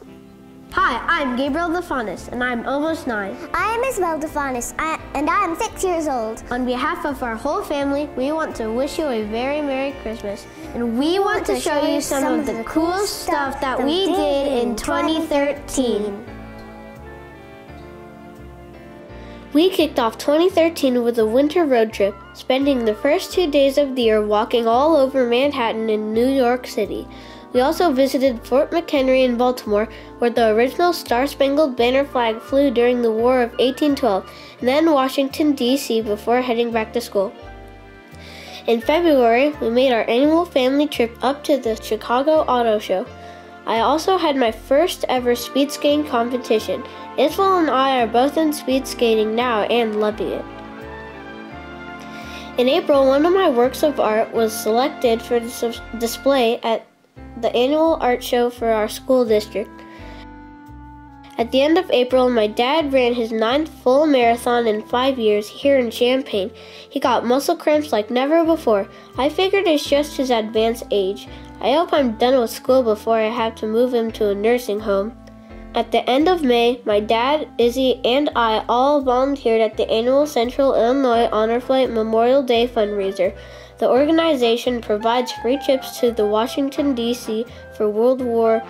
Hi, I'm Gabriel Difanis, and I'm almost 9. I am Isabelle Difanis, and I am 6 years old. On behalf of our whole family, we want to wish you a very Merry Christmas. And we want to show you some of the cool stuff that we did in 2013. We kicked off 2013 with a winter road trip, spending the first 2 days of the year walking all over Manhattan and New York City. We also visited Fort McHenry in Baltimore, where the original Star Spangled Banner flag flew during the War of 1812, and then Washington, D.C. before heading back to school. In February, we made our annual family trip up to the Chicago Auto Show. I also had my first ever speed skating competition. Isabelle and I are both in speed skating now and loving it. In April, one of my works of art was selected for display at the annual art show for our school district. At the end of April, my dad ran his 9th full marathon in 5 years here in Champaign. He got muscle cramps like never before. I figured it's just his advanced age. I hope I'm done with school before I have to move him to a nursing home. At the end of May, my dad, Izzy, and I all volunteered at the annual Central Illinois Honor Flight Memorial Day fundraiser. The organization provides free trips to the Washington, D.C. for World War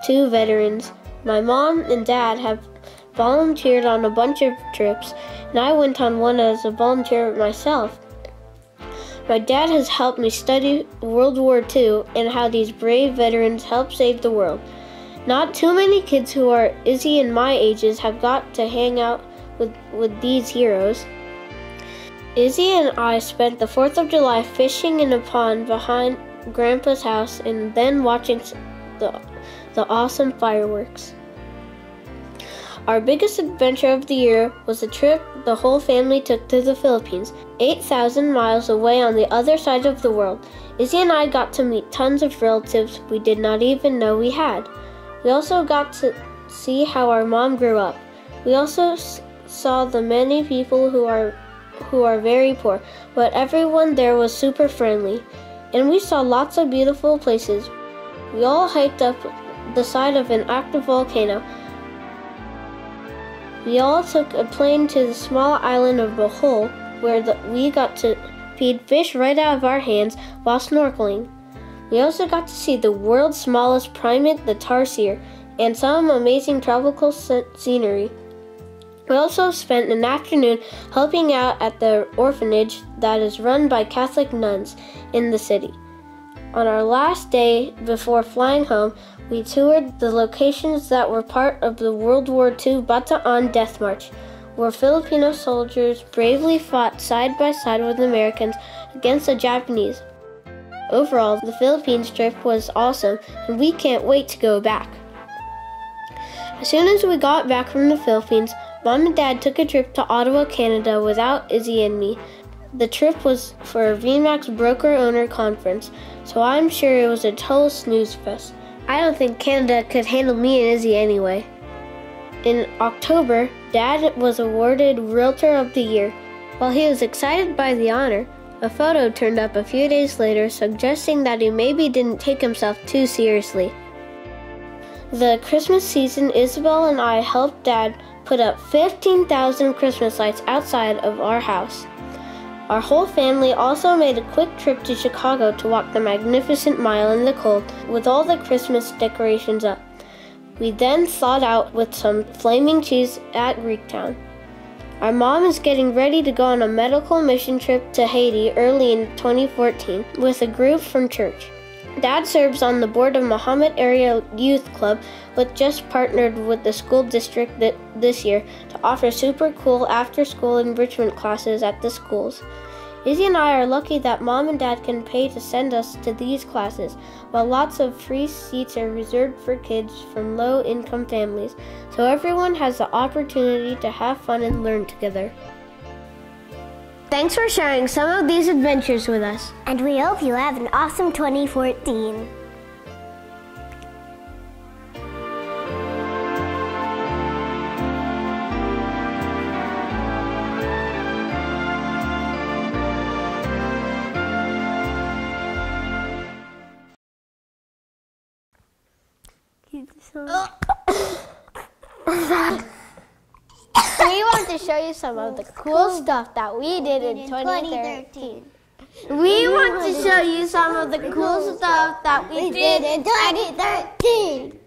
II veterans. My mom and dad have volunteered on a bunch of trips, and I went on one as a volunteer myself. My dad has helped me study World War II and how these brave veterans helped save the world. Not too many kids who are Izzy and my ages have got to hang out with these heroes. Izzy and I spent the 4th of July fishing in a pond behind Grandpa's house and then watching the awesome fireworks. Our biggest adventure of the year was a trip the whole family took to the Philippines, 8,000 miles away on the other side of the world. Izzy and I got to meet tons of relatives we did not even know we had. We also got to see how our mom grew up. We also saw the many people who are very poor, but everyone there was super friendly. And we saw lots of beautiful places. We all hiked up the side of an active volcano. We all took a plane to the small island of Bohol, where we got to feed fish right out of our hands while snorkeling. We also got to see the world's smallest primate, the tarsier, and some amazing tropical scenery. We also spent an afternoon helping out at the orphanage that is run by Catholic nuns in the city. On our last day before flying home, we toured the locations that were part of the World War II Bataan Death March, where Filipino soldiers bravely fought side by side with Americans against the Japanese. Overall, the Philippines trip was awesome, and we can't wait to go back. As soon as we got back from the Philippines, Mom and Dad took a trip to Ottawa, Canada without Izzy and me. The trip was for a VMAX broker-owner conference, so I'm sure it was a total snooze fest. I don't think Canada could handle me and Izzy anyway. In October, Dad was awarded Realtor of the Year. While he was excited by the honor, a photo turned up a few days later suggesting that he maybe didn't take himself too seriously. The Christmas season, Isabelle and I helped Dad put up 15,000 Christmas lights outside of our house. Our whole family also made a quick trip to Chicago to walk the Magnificent Mile in the cold with all the Christmas decorations up. We then thawed out with some flaming cheese at Greektown. Our mom is getting ready to go on a medical mission trip to Haiti early in 2014 with a group from church. Dad serves on the board of Muhammad Area Youth Club, but just partnered with the school district this year to offer super cool after-school enrichment classes at the schools. Izzy and I are lucky that Mom and Dad can pay to send us to these classes, while lots of free seats are reserved for kids from low-income families, so everyone has the opportunity to have fun and learn together. Thanks for sharing some of these adventures with us. And we hope you have an awesome 2014. Keep this We want to show you some of the cool stuff that we did in 2013. We want to show you some of the cool stuff that we did in 2013.